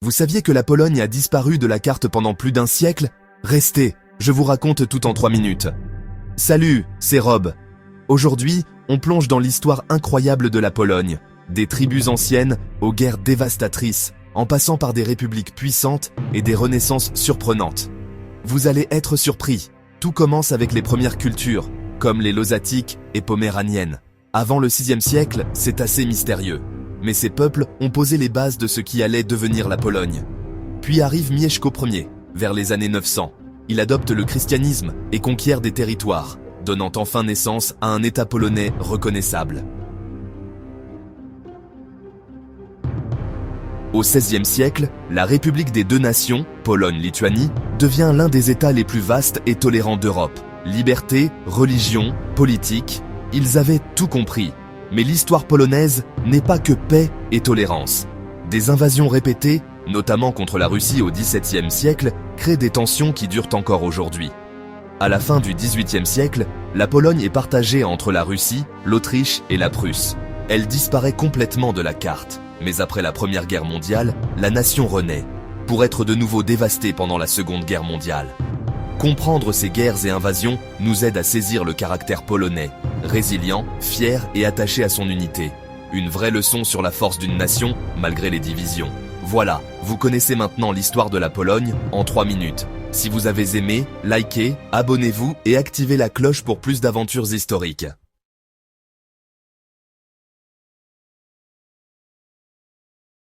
Vous saviez que la Pologne a disparu de la carte pendant plus d'un siècle? Restez, je vous raconte tout en 3 minutes. Salut, c'est Rob. Aujourd'hui, on plonge dans l'histoire incroyable de la Pologne, des tribus anciennes aux guerres dévastatrices, en passant par des républiques puissantes et des renaissances surprenantes. Vous allez être surpris, tout commence avec les premières cultures, comme les Lausatiques et Poméraniennes. Avant le 6e siècle, c'est assez mystérieux. Mais ces peuples ont posé les bases de ce qui allait devenir la Pologne. Puis arrive Mieszko Ier, vers les années 900. Il adopte le christianisme et conquiert des territoires, donnant enfin naissance à un État polonais reconnaissable. Au XVIe siècle, la République des deux nations, Pologne-Lituanie, devient l'un des États les plus vastes et tolérants d'Europe. Liberté, religion, politique, ils avaient tout compris. Mais l'histoire polonaise n'est pas que paix et tolérance. Des invasions répétées, notamment contre la Russie au XVIIe siècle, créent des tensions qui durent encore aujourd'hui. À la fin du XVIIIe siècle, la Pologne est partagée entre la Russie, l'Autriche et la Prusse. Elle disparaît complètement de la carte. Mais après la Première Guerre mondiale, la nation renaît, pour être de nouveau dévastée pendant la Seconde Guerre mondiale. Comprendre ces guerres et invasions nous aide à saisir le caractère polonais, résilient, fier et attaché à son unité. Une vraie leçon sur la force d'une nation, malgré les divisions. Voilà, vous connaissez maintenant l'histoire de la Pologne en 3 minutes. Si vous avez aimé, likez, abonnez-vous et activez la cloche pour plus d'aventures historiques.